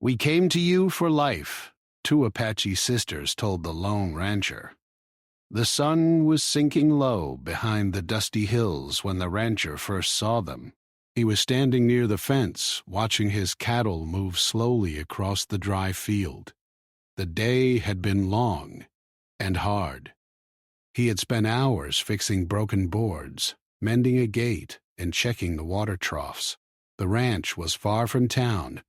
"We came to you for life," two Apache sisters told the lone rancher. The sun was sinking low behind the dusty hills when the rancher first saw them. He was standing near the fence, watching his cattle move slowly across the dry field. The day had been long and hard. He had spent hours fixing broken boards, mending a gate, and checking the water troughs. The ranch was far from town,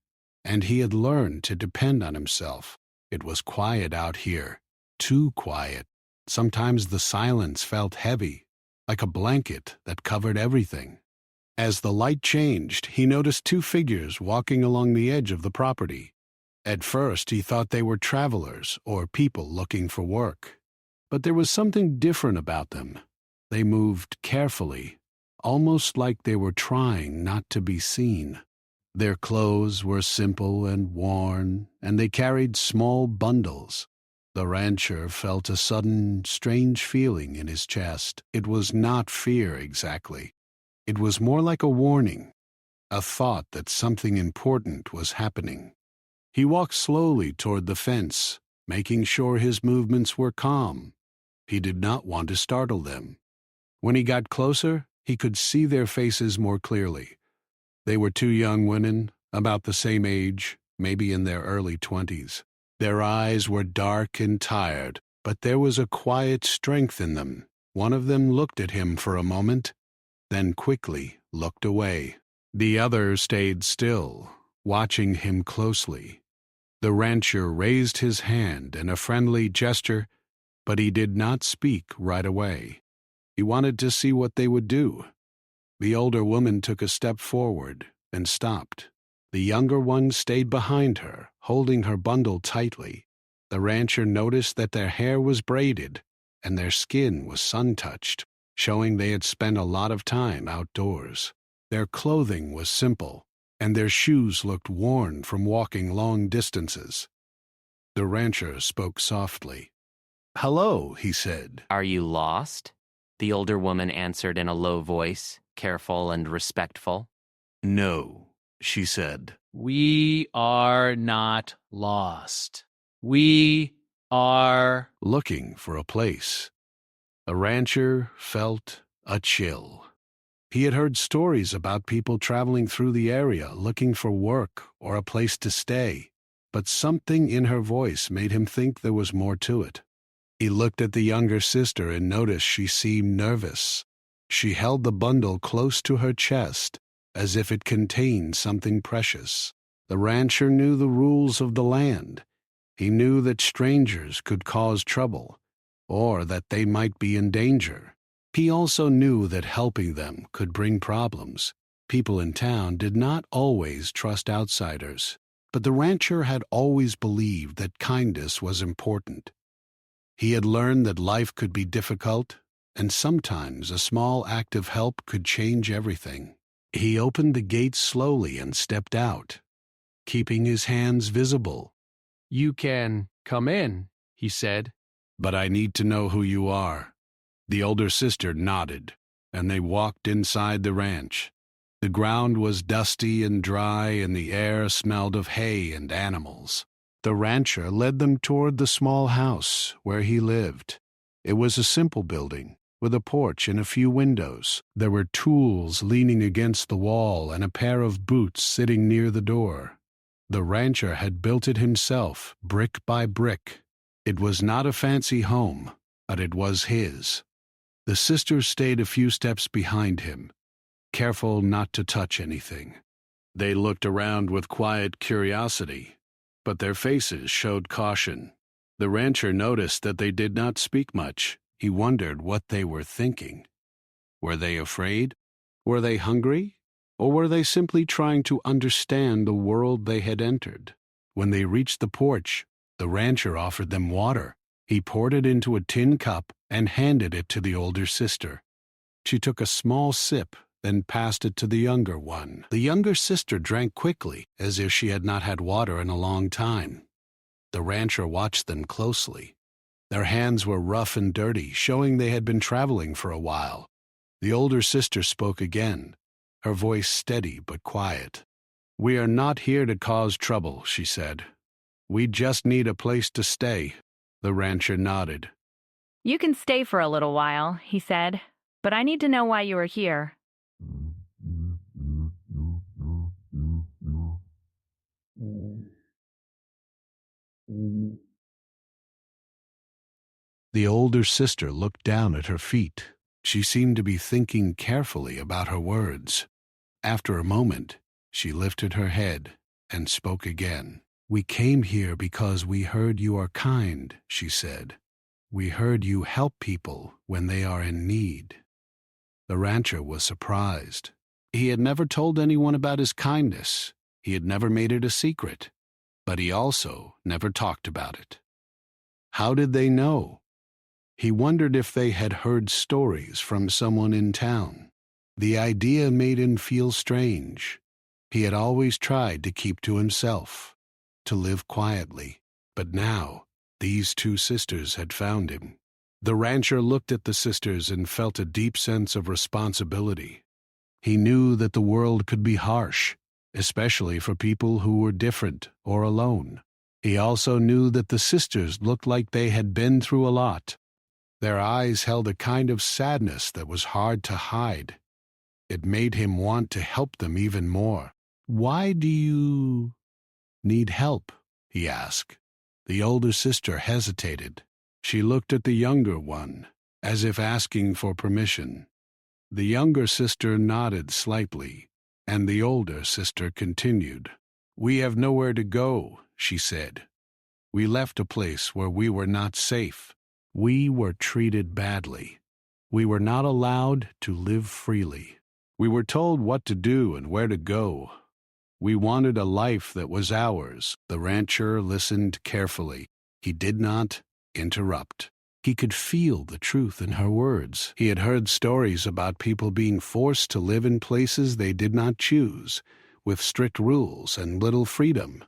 and he had learned to depend on himself. It was quiet out here, too quiet. Sometimes the silence felt heavy, like a blanket that covered everything. As the light changed, he noticed two figures walking along the edge of the property. At first, he thought they were travelers or people looking for work. But there was something different about them. They moved carefully, almost like they were trying not to be seen. Their clothes were simple and worn, and they carried small bundles. The rancher felt a sudden, strange feeling in his chest. It was not fear exactly. It was more like a warning, a thought that something important was happening. He walked slowly toward the fence, making sure his movements were calm. He did not want to startle them. When he got closer, he could see their faces more clearly. They were two young women, about the same age, maybe in their early 20s. Their eyes were dark and tired, but there was a quiet strength in them. One of them looked at him for a moment, then quickly looked away. The other stayed still, watching him closely. The rancher raised his hand in a friendly gesture, but he did not speak right away. He wanted to see what they would do. The older woman took a step forward and stopped. The younger one stayed behind her, holding her bundle tightly. The rancher noticed that their hair was braided and their skin was sun-touched, showing they had spent a lot of time outdoors. Their clothing was simple, and their shoes looked worn from walking long distances. The rancher spoke softly. "Hello," he said. "Are you lost?" The older woman answered in a low voice, careful and respectful. "No," she said. "We are not lost. We are looking for a place." The rancher felt a chill. He had heard stories about people traveling through the area looking for work or a place to stay, but something in her voice made him think there was more to it. He looked at the younger sister and noticed she seemed nervous. She held the bundle close to her chest, as if it contained something precious. The rancher knew the rules of the land. He knew that strangers could cause trouble, or that they might be in danger. He also knew that helping them could bring problems. People in town did not always trust outsiders, but the rancher had always believed that kindness was important. He had learned that life could be difficult, and sometimes a small act of help could change everything. He opened the gate slowly and stepped out, keeping his hands visible. "You can come in," he said. "But I need to know who you are." The older sister nodded, and they walked inside the ranch. The ground was dusty and dry, and the air smelled of hay and animals. The rancher led them toward the small house where he lived. It was a simple building, with a porch and a few windows. There were tools leaning against the wall and a pair of boots sitting near the door. The rancher had built it himself, brick by brick. It was not a fancy home, but it was his. The sisters stayed a few steps behind him, careful not to touch anything. They looked around with quiet curiosity, but their faces showed caution. The rancher noticed that they did not speak much. He wondered what they were thinking. Were they afraid? Were they hungry? Or were they simply trying to understand the world they had entered? When they reached the porch, the rancher offered them water. He poured it into a tin cup and handed it to the older sister. She took a small sip, then passed it to the younger one. The younger sister drank quickly, as if she had not had water in a long time. The rancher watched them closely. Their hands were rough and dirty, showing they had been traveling for a while. The older sister spoke again, her voice steady but quiet. "We are not here to cause trouble," she said. "We just need a place to stay." The rancher nodded. You can stay for a little while, he said, but I need to know why you are here. The older sister looked down at her feet. She seemed to be thinking carefully about her words. After a moment, she lifted her head and spoke again. "We came here because we heard you are kind," she said. "We heard you help people when they are in need." The rancher was surprised. He had never told anyone about his kindness. He had never made it a secret. But he also never talked about it. How did they know? He wondered if they had heard stories from someone in town. The idea made him feel strange. He had always tried to keep to himself, to live quietly. But now, these two sisters had found him. The rancher looked at the sisters and felt a deep sense of responsibility. He knew that the world could be harsh, especially for people who were different or alone. He also knew that the sisters looked like they had been through a lot. Their eyes held a kind of sadness that was hard to hide. It made him want to help them even more. "Why do you need help?" he asked. The older sister hesitated. She looked at the younger one, as if asking for permission. The younger sister nodded slightly, and the older sister continued. "We have nowhere to go," she said. "We left a place where we were not safe. We were treated badly. We were not allowed to live freely. We were told what to do and where to go. We wanted a life that was ours." The rancher listened carefully. He did not interrupt. He could feel the truth in her words. He had heard stories about people being forced to live in places they did not choose, with strict rules and little freedom.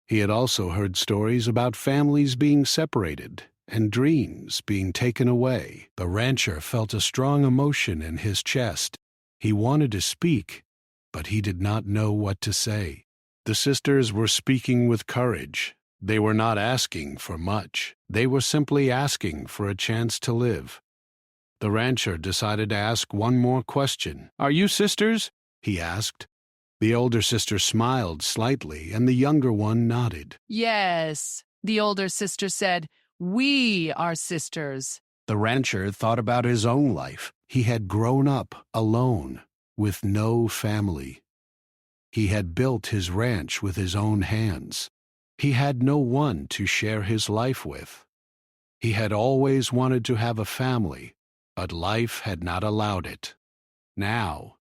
He had also heard stories about families being separated and dreams being taken away. The rancher felt a strong emotion in his chest. He wanted to speak, but he did not know what to say. The sisters were speaking with courage. They were not asking for much. They were simply asking for a chance to live. The rancher decided to ask one more question. "Are you sisters?" he asked. The older sister smiled slightly, and the younger one nodded. "Yes," the older sister said. "We are sisters." The rancher thought about his own life. He had grown up alone, with no family. He had built his ranch with his own hands. He had no one to share his life with. He had always wanted to have a family, but life had not allowed it. Now,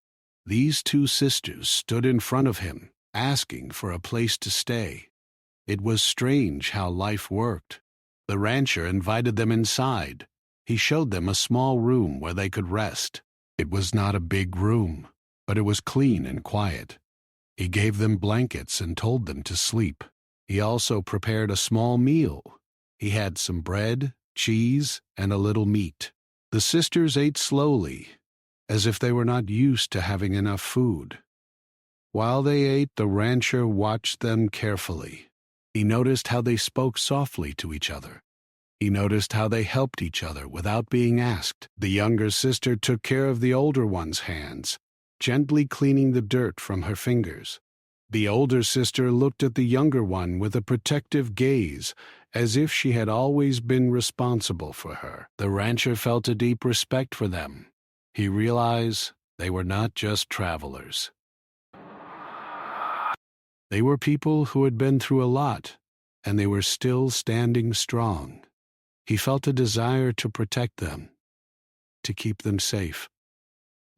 these two sisters stood in front of him, asking for a place to stay. It was strange how life worked. The rancher invited them inside. He showed them a small room where they could rest. It was not a big room, but it was clean and quiet. He gave them blankets and told them to sleep. He also prepared a small meal. He had some bread, cheese, and a little meat. The sisters ate slowly, as if they were not used to having enough food. While they ate, the rancher watched them carefully. He noticed how they spoke softly to each other. He noticed how they helped each other without being asked. The younger sister took care of the older one's hands, gently cleaning the dirt from her fingers. The older sister looked at the younger one with a protective gaze, as if she had always been responsible for her. The rancher felt a deep respect for them. He realized they were not just travelers. They were people who had been through a lot, and they were still standing strong. He felt a desire to protect them, to keep them safe.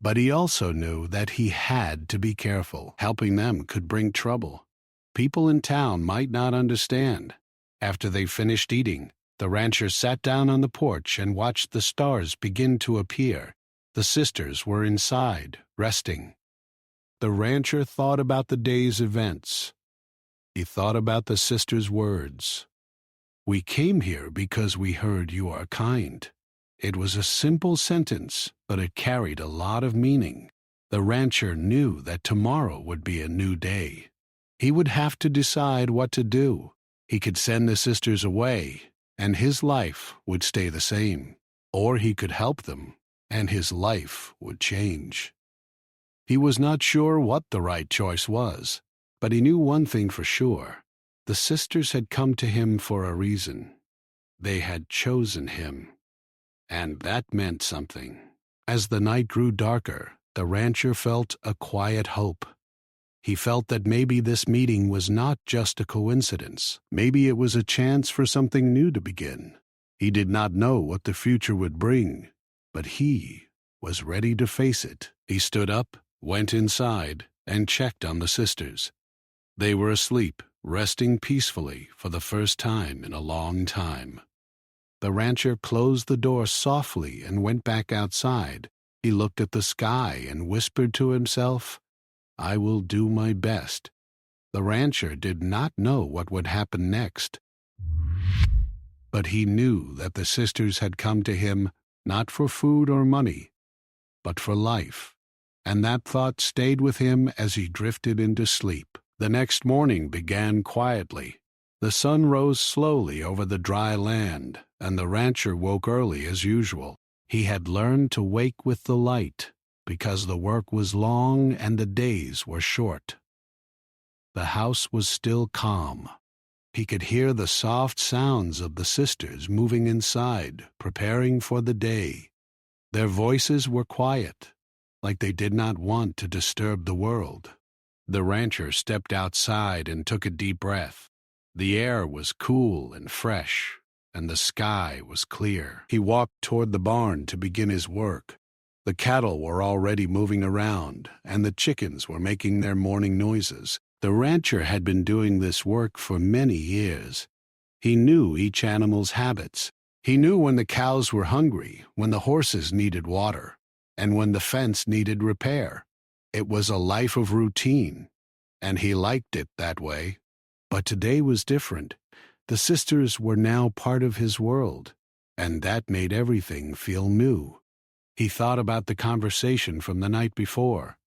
But he also knew that he had to be careful. Helping them could bring trouble. People in town might not understand. After they finished eating, the rancher sat down on the porch and watched the stars begin to appear. The sisters were inside, resting. The rancher thought about the day's events. He thought about the sisters' words. "We came here because we heard you are kind." It was a simple sentence, but it carried a lot of meaning. The rancher knew that tomorrow would be a new day. He would have to decide what to do. He could send the sisters away, and his life would stay the same. Or he could help them, and his life would change. He was not sure what the right choice was, but he knew one thing for sure. The sisters had come to him for a reason. They had chosen him. And that meant something. As the night grew darker, the rancher felt a quiet hope. He felt that maybe this meeting was not just a coincidence. Maybe it was a chance for something new to begin. He did not know what the future would bring, but he was ready to face it. He stood up, went inside, and checked on the sisters. They were asleep, resting peacefully for the first time in a long time. The rancher closed the door softly and went back outside. He looked at the sky and whispered to himself, "I will do my best." The rancher did not know what would happen next, but he knew that the sisters had come to him not for food or money, but for life, and that thought stayed with him as he drifted into sleep. The next morning began quietly. The sun rose slowly over the dry land, and the rancher woke early as usual. He had learned to wake with the light, because the work was long and the days were short. The house was still calm. He could hear the soft sounds of the sisters moving inside, preparing for the day. Their voices were quiet, like they did not want to disturb the world. The rancher stepped outside and took a deep breath. The air was cool and fresh, and the sky was clear. He walked toward the barn to begin his work. The cattle were already moving around, and the chickens were making their morning noises. The rancher had been doing this work for many years. He knew each animal's habits. He knew when the cows were hungry, when the horses needed water, and when the fence needed repair. It was a life of routine, and he liked it that way. But today was different. The sisters were now part of his world, and that made everything feel new. He thought about the conversation from the night before.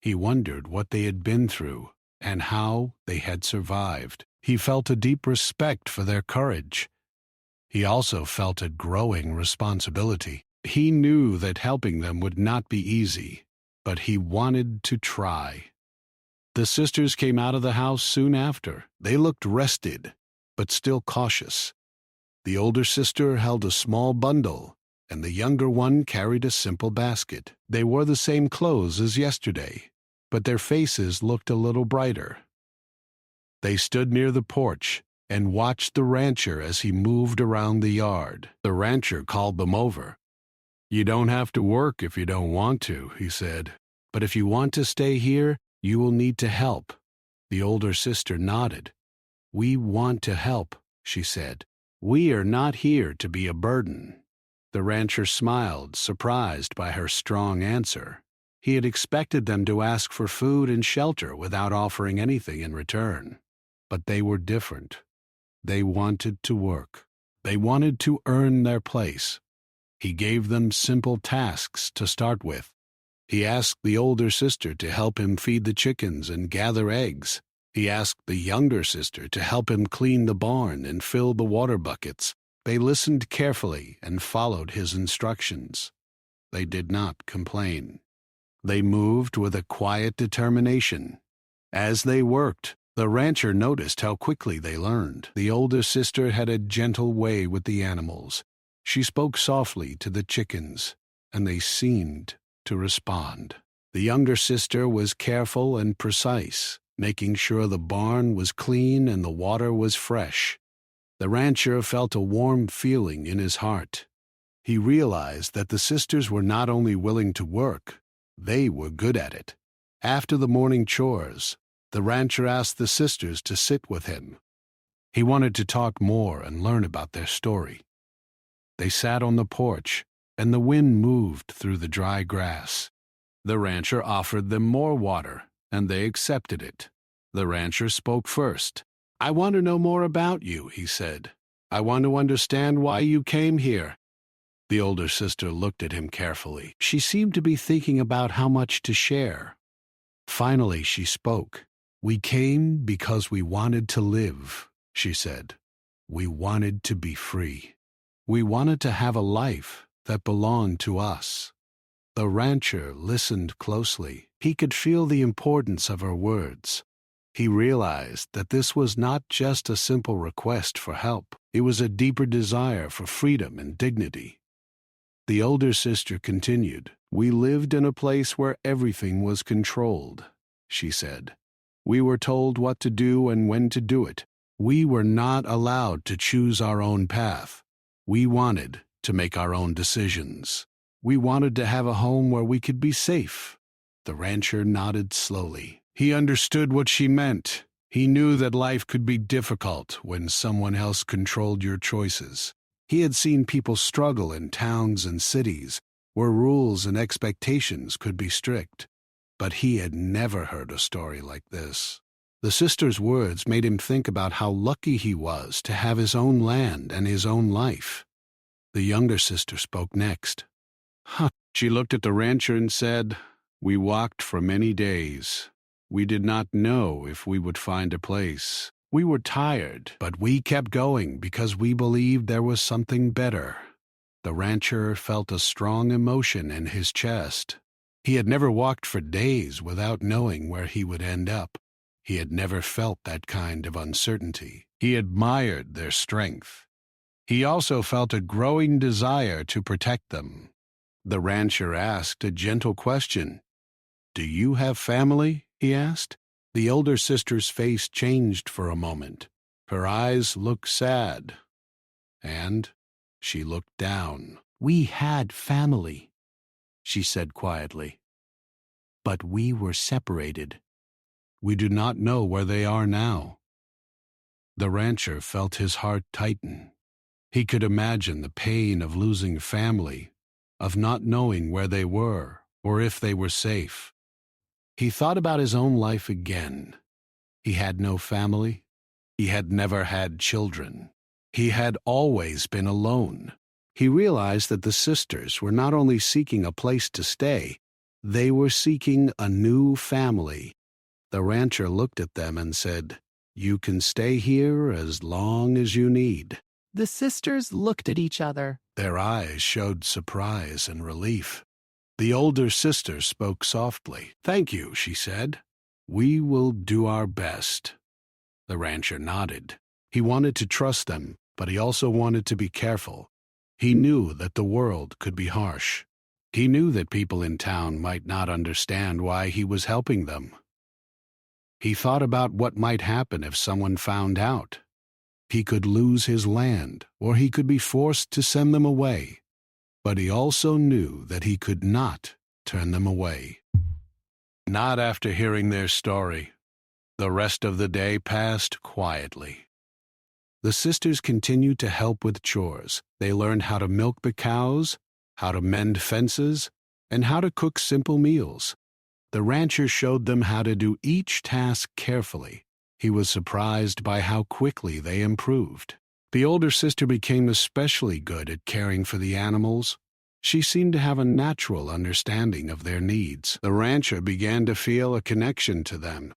He wondered what they had been through and how they had survived. He felt a deep respect for their courage. He also felt a growing responsibility. He knew that helping them would not be easy, but he wanted to try. The sisters came out of the house soon after. They looked rested, but still cautious. The older sister held a small bundle, and the younger one carried a simple basket. They wore the same clothes as yesterday, but their faces looked a little brighter. They stood near the porch and watched the rancher as he moved around the yard. The rancher called them over. "You don't have to work if you don't want to," he said. "But if you want to stay here, you will need to help." The older sister nodded. "We want to help," she said. "We are not here to be a burden." The rancher smiled, surprised by her strong answer. He had expected them to ask for food and shelter without offering anything in return. But they were different. They wanted to work. They wanted to earn their place. He gave them simple tasks to start with. He asked the older sister to help him feed the chickens and gather eggs. He asked the younger sister to help him clean the barn and fill the water buckets. They listened carefully and followed his instructions. They did not complain. They moved with a quiet determination. As they worked, the rancher noticed how quickly they learned. The older sister had a gentle way with the animals. She spoke softly to the chickens, and they seemed to respond. The younger sister was careful and precise, making sure the barn was clean and the water was fresh. The rancher felt a warm feeling in his heart. He realized that the sisters were not only willing to work, they were good at it. After the morning chores, the rancher asked the sisters to sit with him. He wanted to talk more and learn about their story. They sat on the porch, and the wind moved through the dry grass. The rancher offered them more water, and they accepted it. The rancher spoke first. "I want to know more about you," he said. "I want to understand why you came here." The older sister looked at him carefully. She seemed to be thinking about how much to share. Finally, she spoke. "We came because we wanted to live," she said. "We wanted to be free. We wanted to have a life that belonged to us." The rancher listened closely. He could feel the importance of her words. He realized that this was not just a simple request for help. It was a deeper desire for freedom and dignity. The older sister continued, "We lived in a place where everything was controlled," she said. "We were told what to do and when to do it. We were not allowed to choose our own path. We wanted to make our own decisions. We wanted to have a home where we could be safe." The rancher nodded slowly. He understood what she meant. He knew that life could be difficult when someone else controlled your choices. He had seen people struggle in towns and cities where rules and expectations could be strict, but he had never heard a story like this. The sister's words made him think about how lucky he was to have his own land and his own life. The younger sister spoke next. She looked at the rancher and said, "We walked for many days. We did not know if we would find a place. We were tired, but we kept going because we believed there was something better." The rancher felt a strong emotion in his chest. He had never walked for days without knowing where he would end up. He had never felt that kind of uncertainty. He admired their strength. He also felt a growing desire to protect them. The rancher asked a gentle question. "Do you have family?" he asked. The older sister's face changed for a moment. Her eyes looked sad, and she looked down. "We had family," she said quietly, "but we were separated. We do not know where they are now." The rancher felt his heart tighten. He could imagine the pain of losing family, of not knowing where they were or if they were safe. He thought about his own life again. He had no family. He had never had children. He had always been alone. He realized that the sisters were not only seeking a place to stay, they were seeking a new family. The rancher looked at them and said, "You can stay here as long as you need." The sisters looked at each other. Their eyes showed surprise and relief. The older sister spoke softly. "Thank you," she said. "We will do our best." The rancher nodded. He wanted to trust them, but he also wanted to be careful. He knew that the world could be harsh. He knew that people in town might not understand why he was helping them. He thought about what might happen if someone found out. He could lose his land, or he could be forced to send them away. But he also knew that he could not turn them away. Not after hearing their story. The rest of the day passed quietly. The sisters continued to help with chores. They learned how to milk the cows, how to mend fences, and how to cook simple meals. The rancher showed them how to do each task carefully. He was surprised by how quickly they improved. The older sister became especially good at caring for the animals. She seemed to have a natural understanding of their needs. The rancher began to feel a connection to them.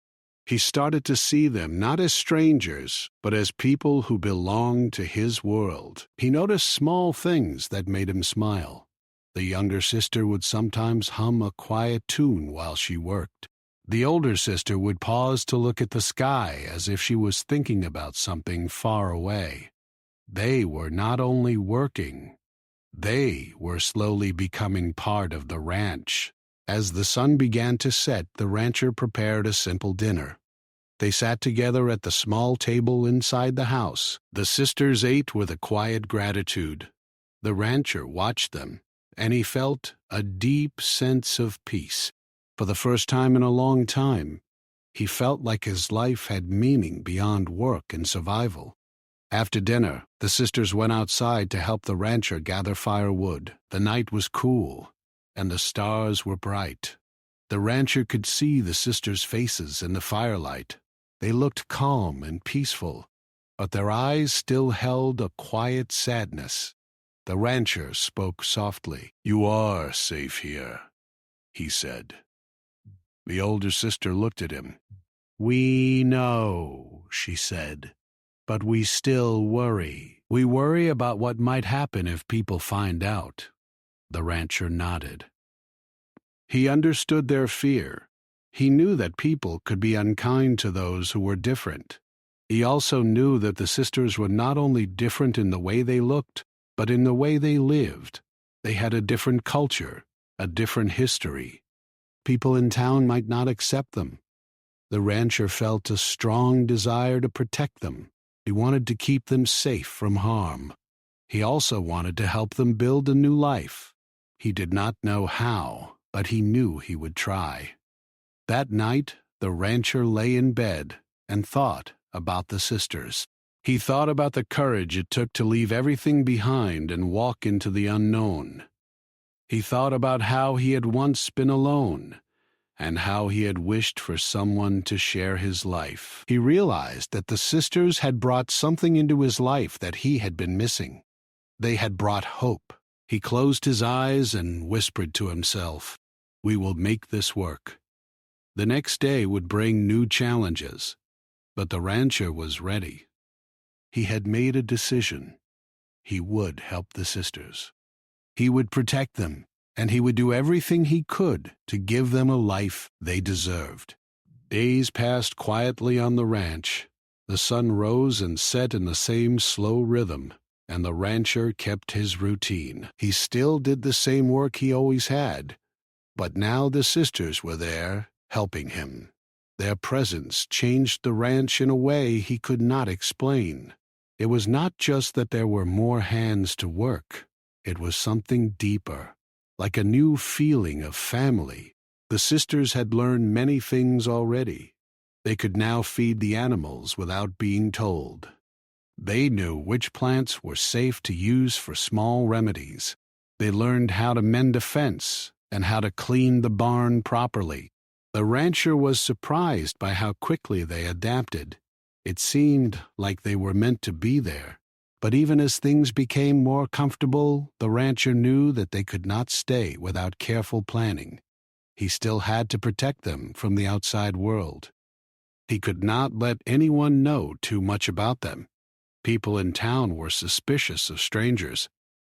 He started to see them not as strangers, but as people who belonged to his world. He noticed small things that made him smile. The younger sister would sometimes hum a quiet tune while she worked. The older sister would pause to look at the sky as if she was thinking about something far away. They were not only working, they were slowly becoming part of the ranch. As the sun began to set, the rancher prepared a simple dinner. They sat together at the small table inside the house. The sisters ate with a quiet gratitude. The rancher watched them, and he felt a deep sense of peace. For the first time in a long time, he felt like his life had meaning beyond work and survival. After dinner, the sisters went outside to help the rancher gather firewood. The night was cool, and the stars were bright. The rancher could see the sisters' faces in the firelight. They looked calm and peaceful, but their eyes still held a quiet sadness. The rancher spoke softly. "You are safe here," he said. The older sister looked at him. "We know," she said, "but we still worry. We worry about what might happen if people find out." The rancher nodded. He understood their fear. He knew that people could be unkind to those who were different. He also knew that the sisters were not only different in the way they looked, but in the way they lived. They had a different culture, a different history. People in town might not accept them. The rancher felt a strong desire to protect them. He wanted to keep them safe from harm. He also wanted to help them build a new life. He did not know how, but he knew he would try. That night, the rancher lay in bed and thought about the sisters. He thought about the courage it took to leave everything behind and walk into the unknown. He thought about how he had once been alone, and how he had wished for someone to share his life. He realized that the sisters had brought something into his life that he had been missing. They had brought hope. He closed his eyes and whispered to himself, "We will make this work." The next day would bring new challenges, but the rancher was ready. He had made a decision. He would help the sisters. He would protect them, and he would do everything he could to give them a life they deserved. Days passed quietly on the ranch. The sun rose and set in the same slow rhythm, and the rancher kept his routine. He still did the same work he always had, but now the sisters were there, helping him. Their presence changed the ranch in a way he could not explain. It was not just that there were more hands to work. It was something deeper, like a new feeling of family. The sisters had learned many things already. They could now feed the animals without being told. They knew which plants were safe to use for small remedies. They learned how to mend a fence and how to clean the barn properly. The rancher was surprised by how quickly they adapted. It seemed like they were meant to be there. But even as things became more comfortable, the rancher knew that they could not stay without careful planning. He still had to protect them from the outside world. He could not let anyone know too much about them. People in town were suspicious of strangers,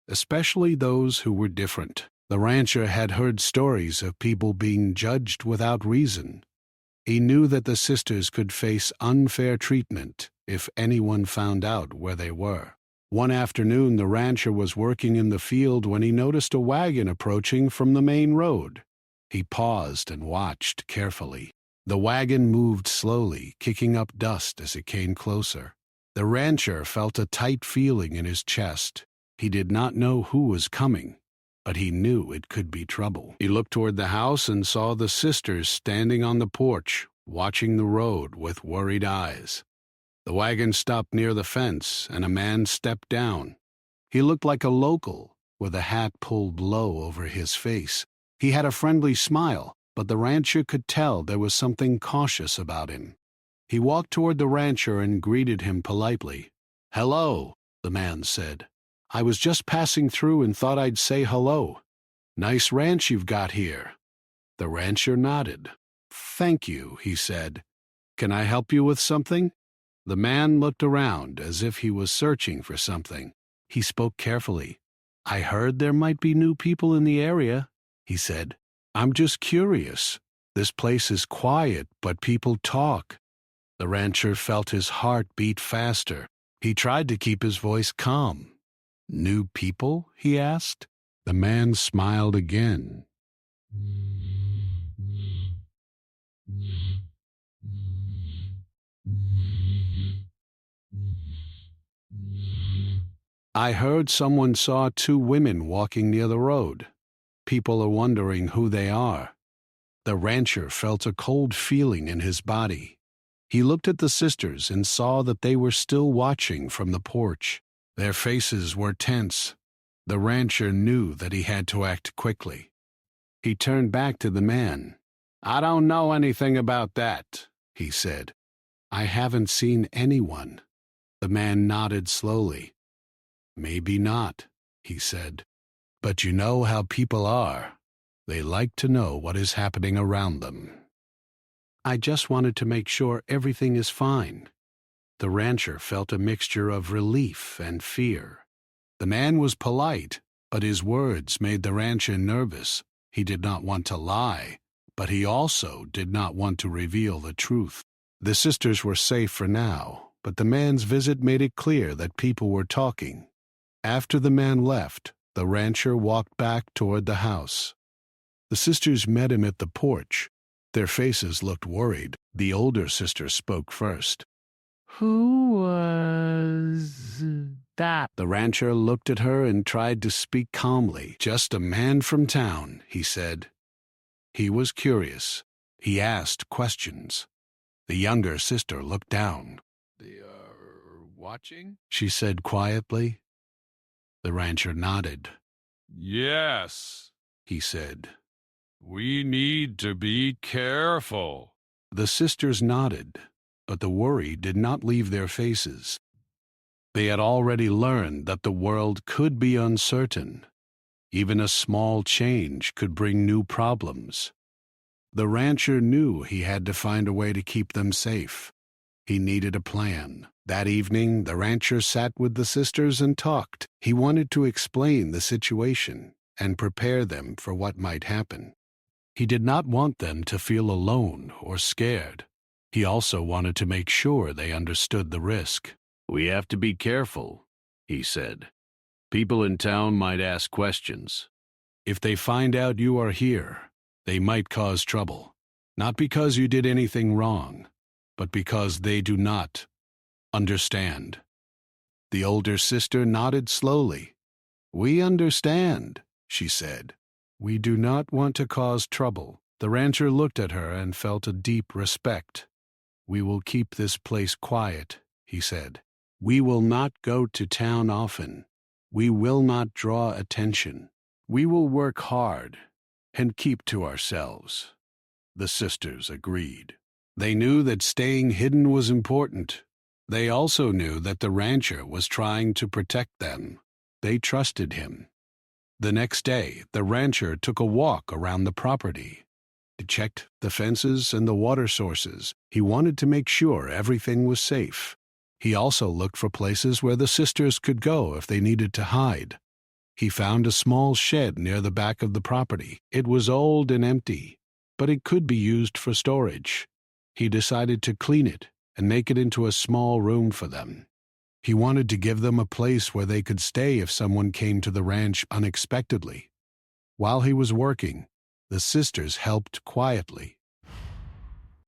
especially those who were different. The rancher had heard stories of people being judged without reason. He knew that the sisters could face unfair treatment if anyone found out where they were. One afternoon, the rancher was working in the field when he noticed a wagon approaching from the main road. He paused and watched carefully. The wagon moved slowly, kicking up dust as it came closer. The rancher felt a tight feeling in his chest. He did not know who was coming, but he knew it could be trouble. He looked toward the house and saw the sisters standing on the porch, watching the road with worried eyes. The wagon stopped near the fence, and a man stepped down. He looked like a local, with a hat pulled low over his face. He had a friendly smile, but the rancher could tell there was something cautious about him. He walked toward the rancher and greeted him politely. "Hello," the man said. "I was just passing through and thought I'd say hello. Nice ranch you've got here." The rancher nodded. "Thank you," he said. "Can I help you with something?" The man looked around as if he was searching for something. He spoke carefully. "I heard there might be new people in the area," he said. "I'm just curious. This place is quiet, but people talk." The rancher felt his heart beat faster. He tried to keep his voice calm. "New people?" he asked. The man smiled again. "I heard someone saw two women walking near the road. People are wondering who they are." The rancher felt a cold feeling in his body. He looked at the sisters and saw that they were still watching from the porch. Their faces were tense. The rancher knew that he had to act quickly. He turned back to the man. "I don't know anything about that," he said. "I haven't seen anyone." The man nodded slowly. "Maybe not," he said. "But you know how people are. They like to know what is happening around them." I just wanted to make sure everything is fine." The rancher felt a mixture of relief and fear. The man was polite, but his words made the rancher nervous. He did not want to lie, but he also did not want to reveal the truth. The sisters were safe for now, but the man's visit made it clear that people were talking. After the man left, the rancher walked back toward the house. The sisters met him at the porch. Their faces looked worried. The older sister spoke first. Who was that? The rancher looked at her and tried to speak calmly. "Just a man from town," he said. He was curious. He asked questions. The younger sister looked down. "They are watching?" she said quietly. The rancher nodded. "Yes," he said. "we need to be careful." The sisters nodded, but the worry did not leave their faces. They had already learned that the world could be uncertain. Even a small change could bring new problems. The rancher knew he had to find a way to keep them safe. He needed a plan. That evening, the rancher sat with the sisters and talked. He wanted to explain the situation and prepare them for what might happen. He did not want them to feel alone or scared. He also wanted to make sure they understood the risk. "We have to be careful," he said. "People in town might ask questions. If they find out you are here, they might cause trouble. Not because you did anything wrong, but because they do not understand." The older sister nodded slowly. "We understand," she said. "We do not want to cause trouble." The rancher looked at her and felt a deep respect. "We will keep this place quiet," he said. "We will not go to town often. We will not draw attention. We will work hard and keep to ourselves." The sisters agreed. They knew that staying hidden was important. They also knew that the rancher was trying to protect them. They trusted him. The next day, the rancher took a walk around the property. He checked the fences and the water sources. He wanted to make sure everything was safe. He also looked for places where the sisters could go if they needed to hide. He found a small shed near the back of the property. It was old and empty, but it could be used for storage. He decided to clean it and make it into a small room for them. He wanted to give them a place where they could stay if someone came to the ranch unexpectedly. While he was working, the sisters helped quietly.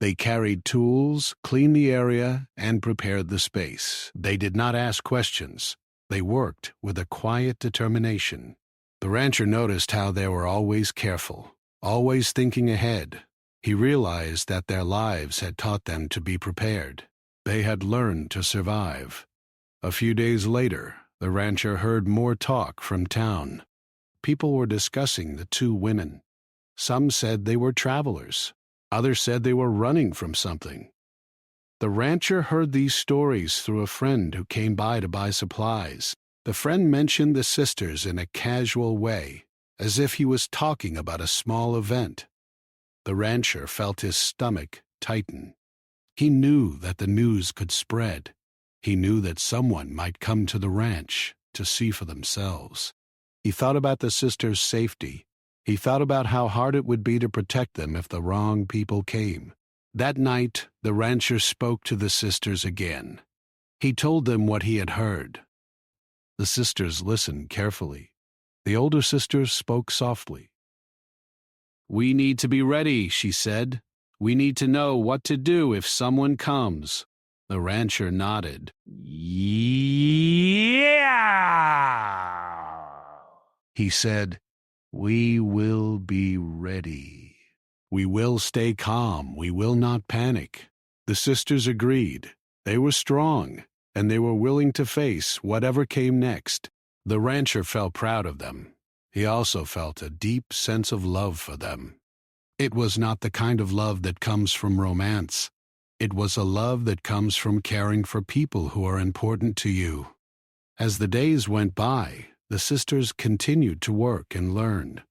They carried tools, cleaned the area, and prepared the space. They did not ask questions. They worked with a quiet determination. The rancher noticed how they were always careful, always thinking ahead. He realized that their lives had taught them to be prepared. They had learned to survive. A few days later, the rancher heard more talk from town. People were discussing the two women. Some said they were travelers. Others said they were running from something. The rancher heard these stories through a friend who came by to buy supplies. The friend mentioned the sisters in a casual way, as if he was talking about a small event. The rancher felt his stomach tighten. He knew that the news could spread. He knew that someone might come to the ranch to see for themselves. He thought about the sisters' safety. He thought about how hard it would be to protect them if the wrong people came. That night, the rancher spoke to the sisters again. He told them what he had heard. The sisters listened carefully. The older sister spoke softly. "We need to be ready," she said. "We need to know what to do if someone comes." The rancher nodded. "Yeah," he said. "We will be ready. We will stay calm. We will not panic." The sisters agreed. They were strong, and they were willing to face whatever came next. The rancher felt proud of them. He also felt a deep sense of love for them. It was not the kind of love that comes from romance. It was a love that comes from caring for people who are important to you. As the days went by, the sisters continued to work and learn.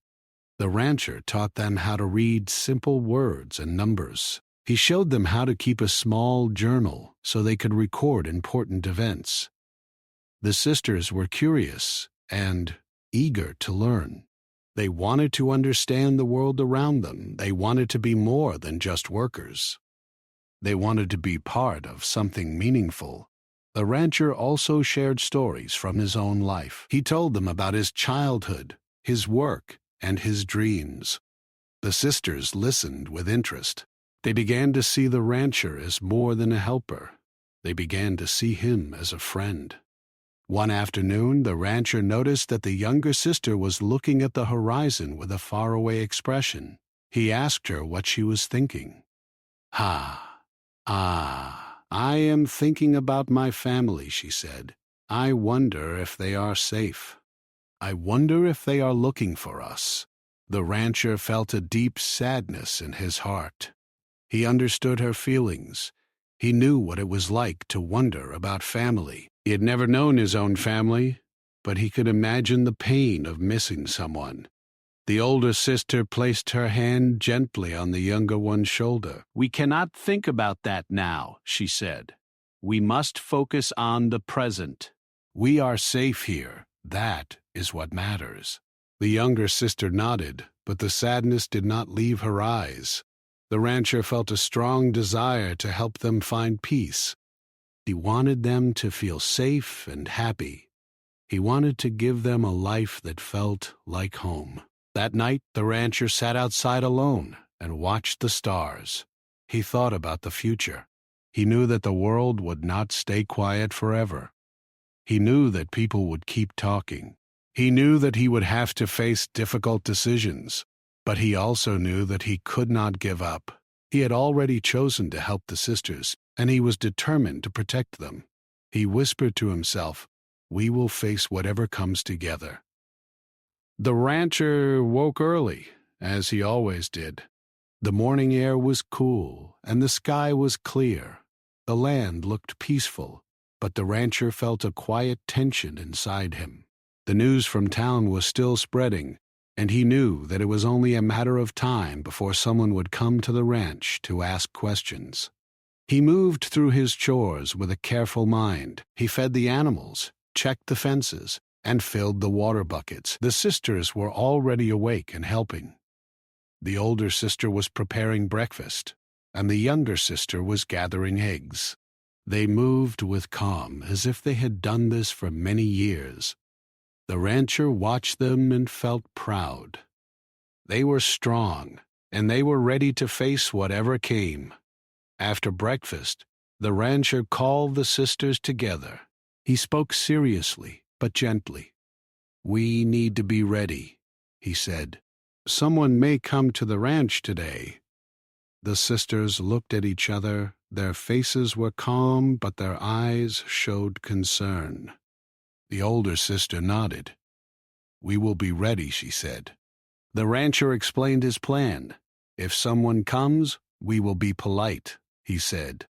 The rancher taught them how to read simple words and numbers. He showed them how to keep a small journal so they could record important events. The sisters were curious and eager to learn. They wanted to understand the world around them. They wanted to be more than just workers. They wanted to be part of something meaningful. The rancher also shared stories from his own life. He told them about his childhood, his work, and his dreams. The sisters listened with interest. They began to see the rancher as more than a helper. They began to see him as a friend. One afternoon, the rancher noticed that the younger sister was looking at the horizon with a faraway expression. He asked her what she was thinking. I am thinking about my family, she said. I wonder if they are safe. I wonder if they are looking for us. The rancher felt a deep sadness in his heart. He understood her feelings. He knew what it was like to wonder about family. He had never known his own family, but he could imagine the pain of missing someone. The older sister placed her hand gently on the younger one's shoulder. "We cannot think about that now," she said. "We must focus on the present. We are safe here. That is what matters." The younger sister nodded, but the sadness did not leave her eyes. The rancher felt a strong desire to help them find peace. He wanted them to feel safe and happy. He wanted to give them a life that felt like home. That night, the rancher sat outside alone and watched the stars. He thought about the future. He knew that the world would not stay quiet forever. He knew that people would keep talking. He knew that he would have to face difficult decisions. But he also knew that he could not give up. He had already chosen to help the sisters, and he was determined to protect them. He whispered to himself, "We will face whatever comes together." The rancher woke early, as he always did. The morning air was cool, and the sky was clear. The land looked peaceful, but the rancher felt a quiet tension inside him. The news from town was still spreading, and he knew that it was only a matter of time before someone would come to the ranch to ask questions. He moved through his chores with a careful mind. He fed the animals, checked the fences, and filled the water buckets. The sisters were already awake and helping. The older sister was preparing breakfast, and the younger sister was gathering eggs. They moved with calm, as if they had done this for many years. The rancher watched them and felt proud. They were strong, and they were ready to face whatever came. After breakfast, the rancher called the sisters together. He spoke seriously, but gently. "We need to be ready," he said. "Someone may come to the ranch today." The sisters looked at each other. Their faces were calm, but their eyes showed concern. The older sister nodded. "We will be ready," she said. The rancher explained his plan. "If someone comes, we will be polite," he said.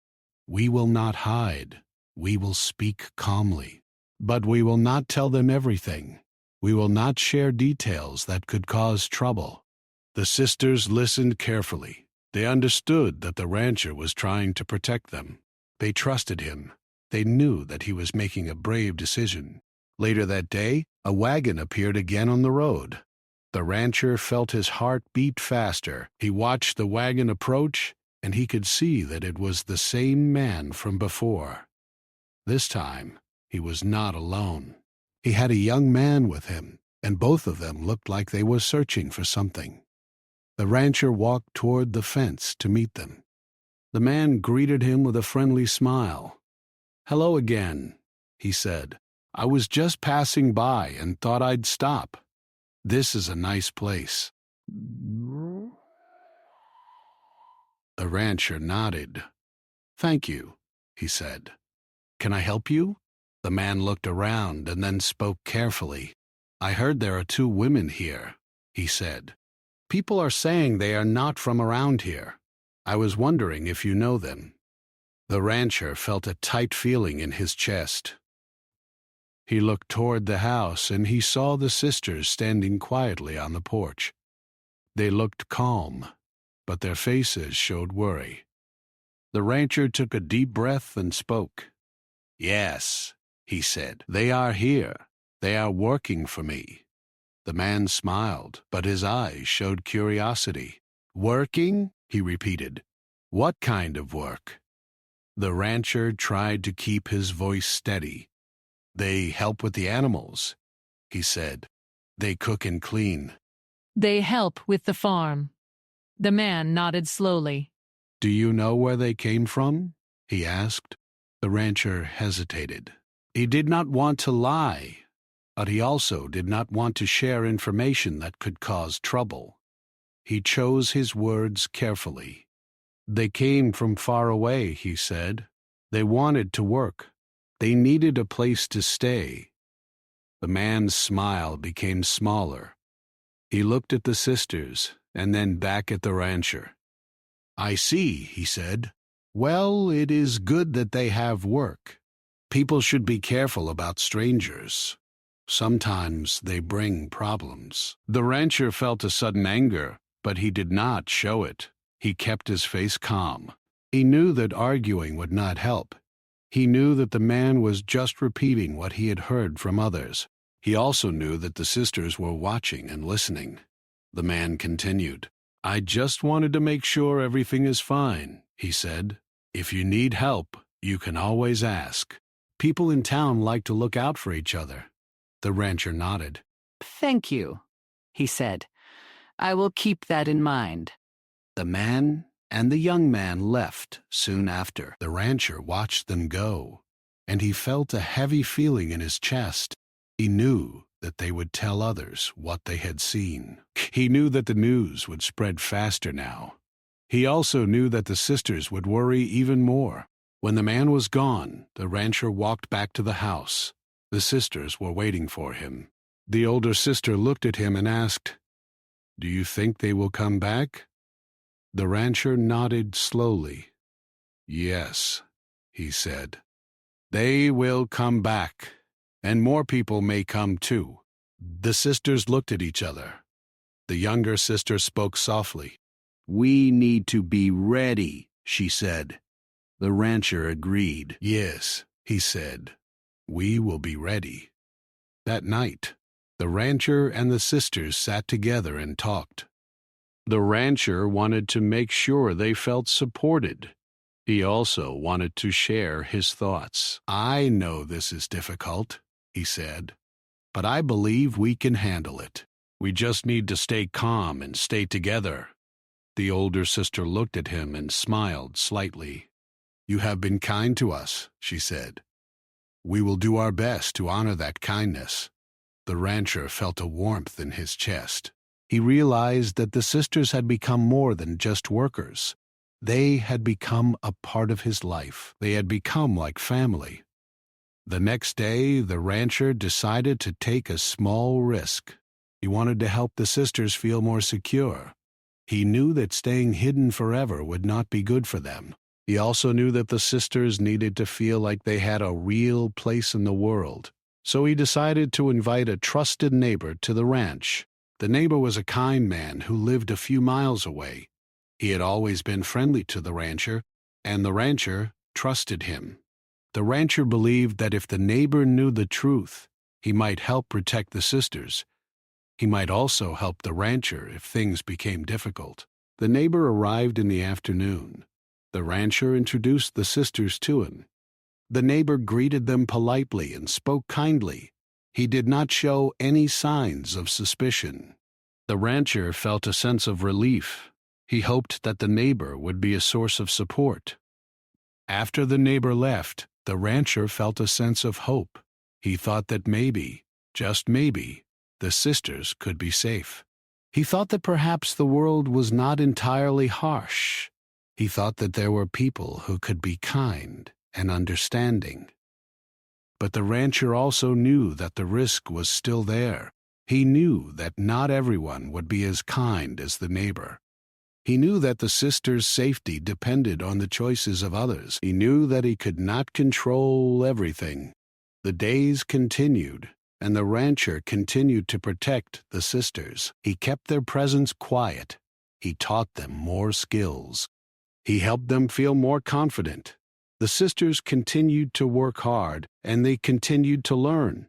"We will not hide. We will speak calmly. But we will not tell them everything. We will not share details that could cause trouble." The sisters listened carefully. They understood that the rancher was trying to protect them. They trusted him. They knew that he was making a brave decision. Later that day, a wagon appeared again on the road. The rancher felt his heart beat faster. He watched the wagon approach, and he could see that it was the same man from before. This time, he was not alone. He had a young man with him, and both of them looked like they were searching for something. The rancher walked toward the fence to meet them. The man greeted him with a friendly smile. "Hello again," he said. "I was just passing by and thought I'd stop. This is a nice place." The rancher nodded. "Thank you," he said. "Can I help you?" The man looked around and then spoke carefully. "I heard there are 2 women here," he said. "People are saying they are not from around here. I was wondering if you know them." The rancher felt a tight feeling in his chest. He looked toward the house, and he saw the sisters standing quietly on the porch. They looked calm, but their faces showed worry. The rancher took a deep breath and spoke. "Yes," he said, "they are here. They are working for me." The man smiled, but his eyes showed curiosity. "Working?" he repeated. "What kind of work?" The rancher tried to keep his voice steady. "They help with the animals," he said. "They cook and clean." They help with the farm. The man nodded slowly. "Do you know where they came from?" he asked. The rancher hesitated. He did not want to lie, but he also did not want to share information that could cause trouble. He chose his words carefully. "They came from far away," he said. "They wanted to work. They needed a place to stay." The man's smile became smaller. He looked at the sisters and then back at the rancher. "I see," he said. "Well, it is good that they have work. People should be careful about strangers. Sometimes they bring problems." The rancher felt a sudden anger, but he did not show it. He kept his face calm. He knew that arguing would not help. He knew that the man was just repeating what he had heard from others. He also knew that the sisters were watching and listening. The man continued. "I just wanted to make sure everything is fine," he said. "If you need help, you can always ask. People in town like to look out for each other." The rancher nodded. "Thank you," he said. "I will keep that in mind." The man and the young man left soon after. The rancher watched them go, and he felt a heavy feeling in his chest. He knew that they would tell others what they had seen. He knew that the news would spread faster now. He also knew that the sisters would worry even more. When the man was gone, the rancher walked back to the house. The sisters were waiting for him. The older sister looked at him and asked, "Do you think they will come back?" The rancher nodded slowly. "Yes," he said. "They will come back, and more people may come too." The sisters looked at each other. The younger sister spoke softly. "We need to be ready," she said. The rancher agreed. "Yes," he said. "We will be ready." That night, the rancher and the sisters sat together and talked. The rancher wanted to make sure they felt supported. He also wanted to share his thoughts. "I know this is difficult," he said, "but I believe we can handle it. We just need to stay calm and stay together." The older sister looked at him and smiled slightly. "You have been kind to us," she said. "We will do our best to honor that kindness." The rancher felt a warmth in his chest. He realized that the sisters had become more than just workers. They had become a part of his life. They had become like family. The next day, the rancher decided to take a small risk. He wanted to help the sisters feel more secure. He knew that staying hidden forever would not be good for them. He also knew that the sisters needed to feel like they had a real place in the world. So he decided to invite a trusted neighbor to the ranch. The neighbor was a kind man who lived a few miles away. He had always been friendly to the rancher, and the rancher trusted him. The rancher believed that if the neighbor knew the truth, he might help protect the sisters. He might also help the rancher if things became difficult. The neighbor arrived in the afternoon. The rancher introduced the sisters to him. The neighbor greeted them politely and spoke kindly. He did not show any signs of suspicion. The rancher felt a sense of relief. He hoped that the neighbor would be a source of support. After the neighbor left, the rancher felt a sense of hope. He thought that maybe, just maybe, the sisters could be safe. He thought that perhaps the world was not entirely harsh. He thought that there were people who could be kind and understanding. But the rancher also knew that the risk was still there. He knew that not everyone would be as kind as the neighbor. He knew that the sisters' safety depended on the choices of others. He knew that he could not control everything. The days continued, and the rancher continued to protect the sisters. He kept their presence quiet. He taught them more skills. He helped them feel more confident. The sisters continued to work hard, and they continued to learn.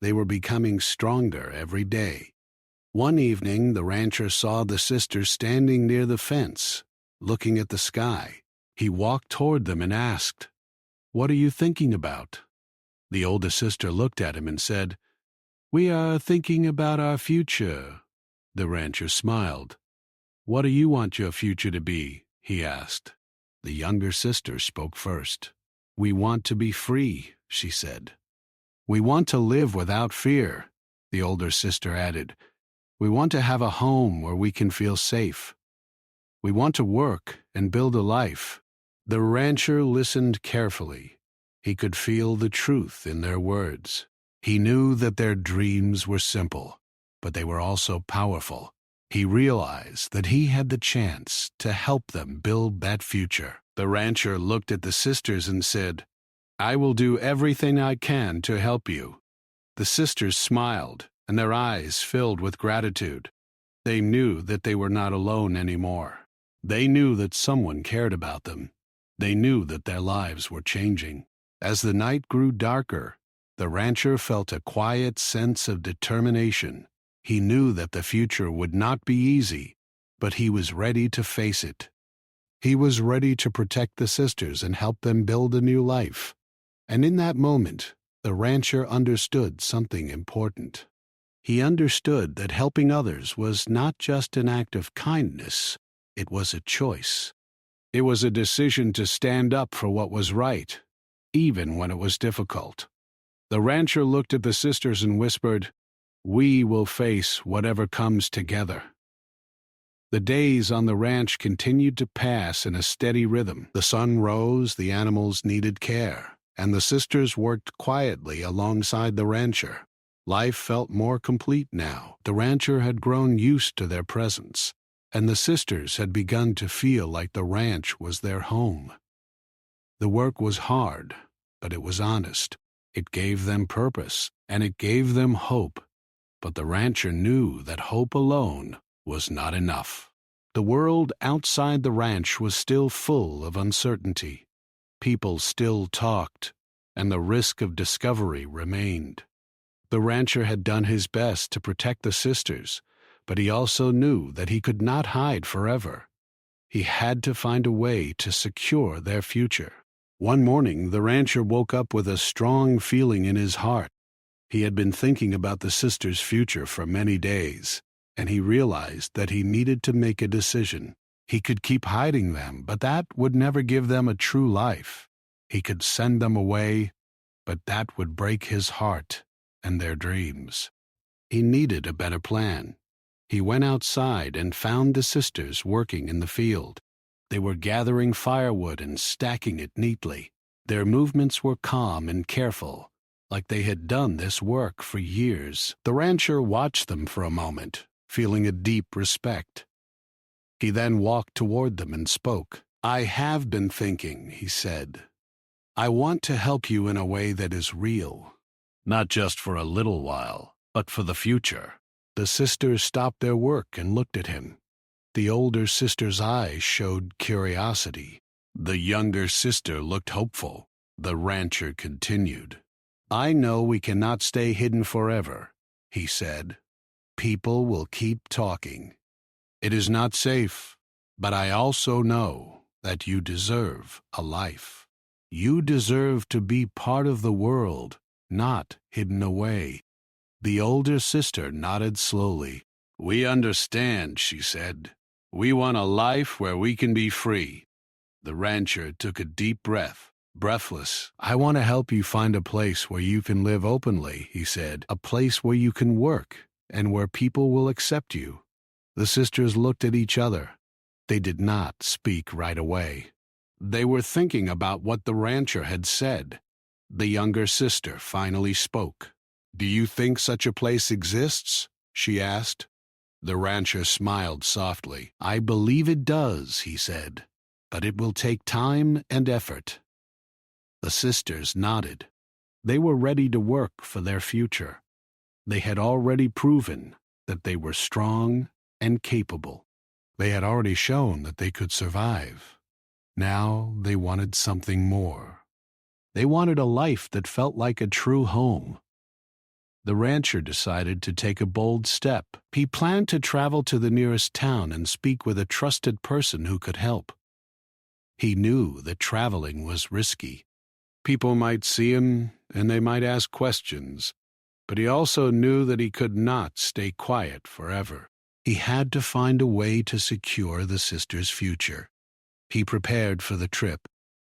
They were becoming stronger every day. One evening, the rancher saw the sisters standing near the fence, looking at the sky. He walked toward them and asked, "What are you thinking about?" The oldest sister looked at him and said, "We are thinking about our future." The rancher smiled. "What do you want your future to be?" he asked. The younger sister spoke first. "We want to be free," she said. "We want to live without fear," the older sister added. "We want to have a home where we can feel safe. We want to work and build a life." The rancher listened carefully. He could feel the truth in their words. He knew that their dreams were simple, but they were also powerful. He realized that he had the chance to help them build that future. The rancher looked at the sisters and said, "I will do everything I can to help you." The sisters smiled, and their eyes filled with gratitude. They knew that they were not alone anymore. They knew that someone cared about them. They knew that their lives were changing. As the night grew darker, the rancher felt a quiet sense of determination. He knew that the future would not be easy, but he was ready to face it. He was ready to protect the sisters and help them build a new life. And in that moment, the rancher understood something important. He understood that helping others was not just an act of kindness, it was a choice. It was a decision to stand up for what was right, even when it was difficult. The rancher looked at the sisters and whispered, "We will face whatever comes together." The days on the ranch continued to pass in a steady rhythm. The sun rose, the animals needed care, and the sisters worked quietly alongside the rancher. Life felt more complete now. The rancher had grown used to their presence, and the sisters had begun to feel like the ranch was their home. The work was hard, but it was honest. It gave them purpose, and it gave them hope. But the rancher knew that hope alone was not enough. The world outside the ranch was still full of uncertainty. People still talked, and the risk of discovery remained. The rancher had done his best to protect the sisters, but he also knew that he could not hide forever. He had to find a way to secure their future. One morning, the rancher woke up with a strong feeling in his heart. He had been thinking about the sisters' future for many days, and he realized that he needed to make a decision. He could keep hiding them, but that would never give them a true life. He could send them away, but that would break his heart and their dreams. He needed a better plan. He went outside and found the sisters working in the field. They were gathering firewood and stacking it neatly. Their movements were calm and careful, like they had done this work for years. The rancher watched them for a moment, feeling a deep respect. He then walked toward them and spoke. "I have been thinking," he said. "I want to help you in a way that is real. Not just for a little while, but for the future." The sisters stopped their work and looked at him. The older sister's eyes showed curiosity. The younger sister looked hopeful. The rancher continued. "I know we cannot stay hidden forever," he said. "People will keep talking. It is not safe, but I also know that you deserve a life. You deserve to be part of the world, not hidden away." The older sister nodded slowly. "We understand," she said. "We want a life where we can be free." The rancher took a deep breath. Breathless, "I want to help you find a place where you can live openly," he said. "A place where you can work and where people will accept you." The sisters looked at each other. They did not speak right away. They were thinking about what the rancher had said. The younger sister finally spoke. "Do you think such a place exists?" she asked. The rancher smiled softly. "I believe it does," he said, "but it will take time and effort." The sisters nodded. They were ready to work for their future. They had already proven that they were strong and capable. They had already shown that they could survive. Now they wanted something more. They wanted a life that felt like a true home. The rancher decided to take a bold step. He planned to travel to the nearest town and speak with a trusted person who could help. He knew that traveling was risky. People might see him and they might ask questions, but he also knew that he could not stay quiet forever. He had to find a way to secure the sisters' future. He prepared for the trip.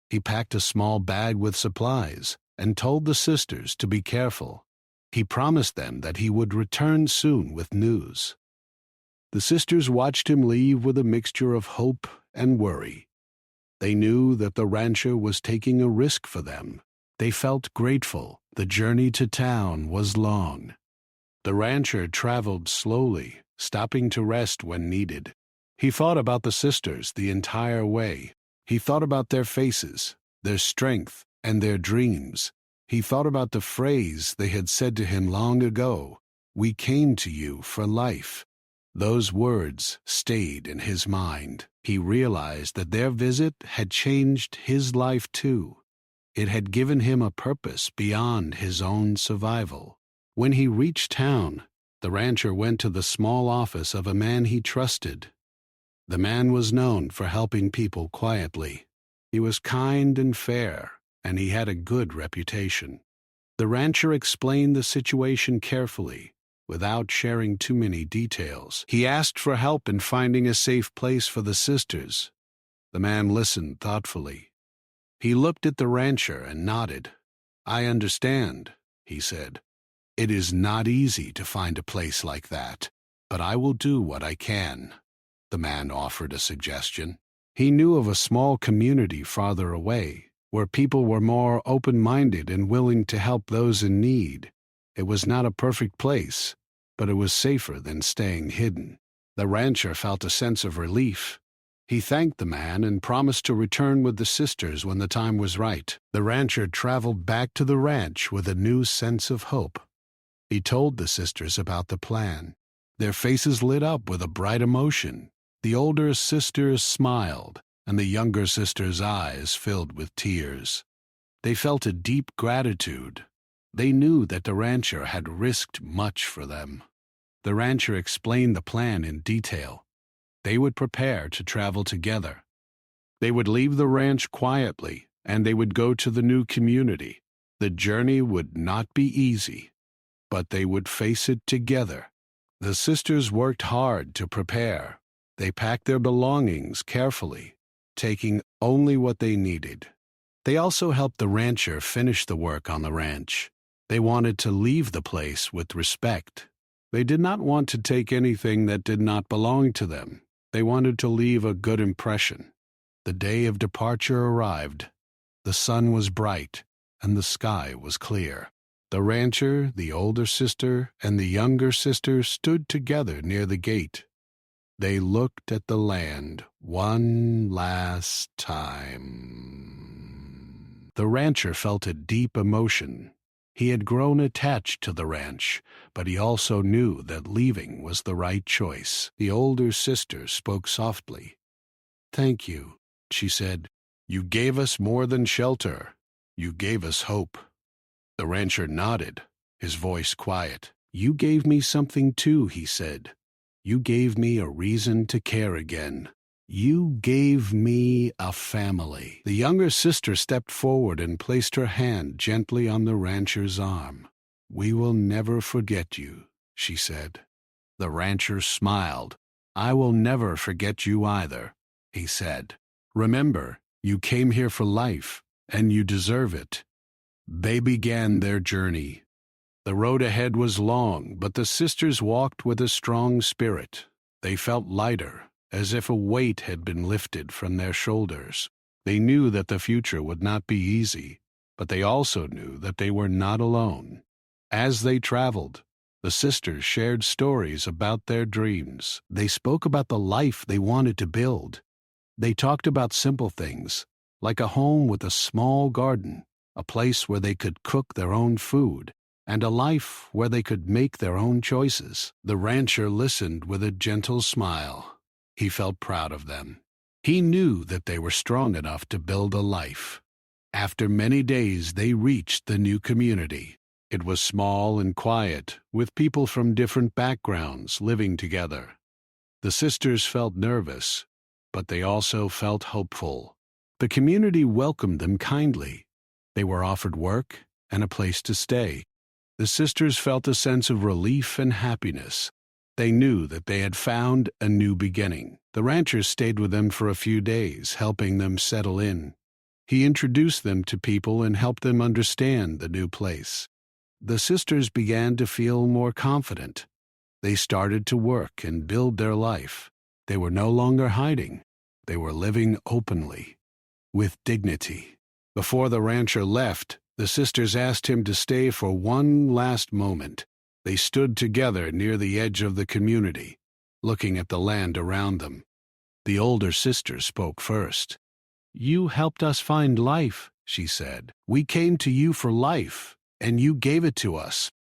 He packed a small bag with supplies and told the sisters to be careful. He promised them that he would return soon with news. The sisters watched him leave with a mixture of hope and worry. They knew that the rancher was taking a risk for them. They felt grateful. The journey to town was long. The rancher traveled slowly, stopping to rest when needed. He thought about the sisters the entire way. He thought about their faces, their strength, and their dreams. He thought about the phrase they had said to him long ago, "We came to you for life." Those words stayed in his mind. He realized that their visit had changed his life too. It had given him a purpose beyond his own survival. When he reached town, the rancher went to the small office of a man he trusted. The man was known for helping people quietly. He was kind and fair, and he had a good reputation. The rancher explained the situation carefully, without sharing too many details. He asked for help in finding a safe place for the sisters. The man listened thoughtfully. He looked at the rancher and nodded. "I understand," he said. "It is not easy to find a place like that, but I will do what I can." The man offered a suggestion. He knew of a small community farther away, where people were more open-minded and willing to help those in need. It was not a perfect place, but it was safer than staying hidden. The rancher felt a sense of relief. He thanked the man and promised to return with the sisters when the time was right. The rancher traveled back to the ranch with a new sense of hope. He told the sisters about the plan. Their faces lit up with a bright emotion. The older sister smiled, and the younger sister's eyes filled with tears. They felt a deep gratitude. They knew that the rancher had risked much for them. The rancher explained the plan in detail. They would prepare to travel together. They would leave the ranch quietly, and they would go to the new community. The journey would not be easy, but they would face it together. The sisters worked hard to prepare. They packed their belongings carefully, taking only what they needed. They also helped the rancher finish the work on the ranch. They wanted to leave the place with respect. They did not want to take anything that did not belong to them. They wanted to leave a good impression. The day of departure arrived. The sun was bright, and the sky was clear. The rancher, the older sister, and the younger sister stood together near the gate. They looked at the land one last time. The rancher felt a deep emotion. He had grown attached to the ranch, but he also knew that leaving was the right choice. The older sister spoke softly. "Thank you," she said. "You gave us more than shelter. You gave us hope." The rancher nodded, his voice quiet. "You gave me something too," he said. "You gave me a reason to care again. You gave me a family." The younger sister stepped forward and placed her hand gently on the rancher's arm. "We will never forget you," she said. The rancher smiled. "I will never forget you either," he said. "Remember, you came here for life, and you deserve it." They began their journey. The road ahead was long, but the sisters walked with a strong spirit. They felt lighter, as if a weight had been lifted from their shoulders. They knew that the future would not be easy, but they also knew that they were not alone. As they traveled, the sisters shared stories about their dreams. They spoke about the life they wanted to build. They talked about simple things, like a home with a small garden, a place where they could cook their own food, and a life where they could make their own choices. The rancher listened with a gentle smile. He felt proud of them. He knew that they were strong enough to build a life. After many days, they reached the new community. It was small and quiet, with people from different backgrounds living together. The sisters felt nervous, but they also felt hopeful. The community welcomed them kindly. They were offered work and a place to stay. The sisters felt a sense of relief and happiness. They knew that they had found a new beginning. The rancher stayed with them for a few days, helping them settle in. He introduced them to people and helped them understand the new place. The sisters began to feel more confident. They started to work and build their life. They were no longer hiding. They were living openly, with dignity. Before the rancher left, the sisters asked him to stay for one last moment. They stood together near the edge of the community, looking at the land around them. The older sister spoke first. "You helped us find life," she said. "We came to you for life, and you gave it to us."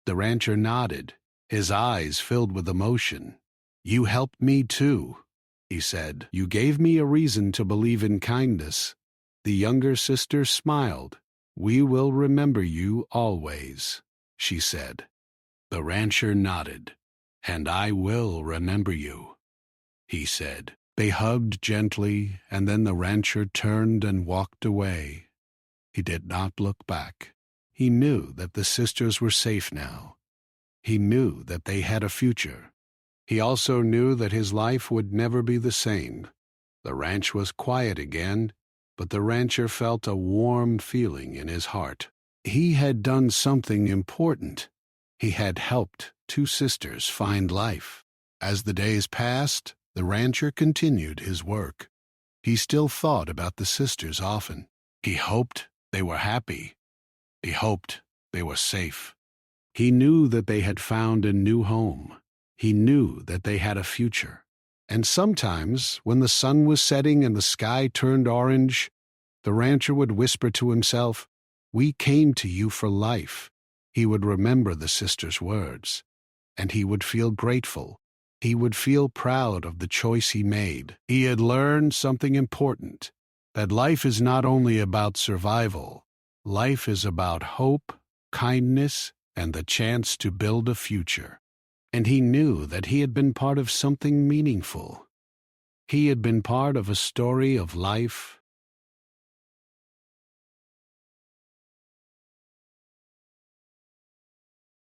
The rancher nodded, his eyes filled with emotion. "You helped me too," he said. "You gave me a reason to believe in kindness." The younger sister smiled. "We will remember you always," she said. The rancher nodded. "And I will remember you," he said. They hugged gently, and then the rancher turned and walked away. He did not look back. He knew that the sisters were safe now. He knew that they had a future. He also knew that his life would never be the same. The ranch was quiet again, but the rancher felt a warm feeling in his heart. He had done something important. He had helped two sisters find life. As the days passed, the rancher continued his work. He still thought about the sisters often. He hoped they were happy. He hoped they were safe. He knew that they had found a new home. He knew that they had a future. And sometimes, when the sun was setting and the sky turned orange, the rancher would whisper to himself, "We came to you for life." He would remember the sisters' words, and he would feel grateful. He would feel proud of the choice he made. He had learned something important, that life is not only about survival. Life is about hope, kindness, and the chance to build a future. And he knew that he had been part of something meaningful. He had been part of a story of life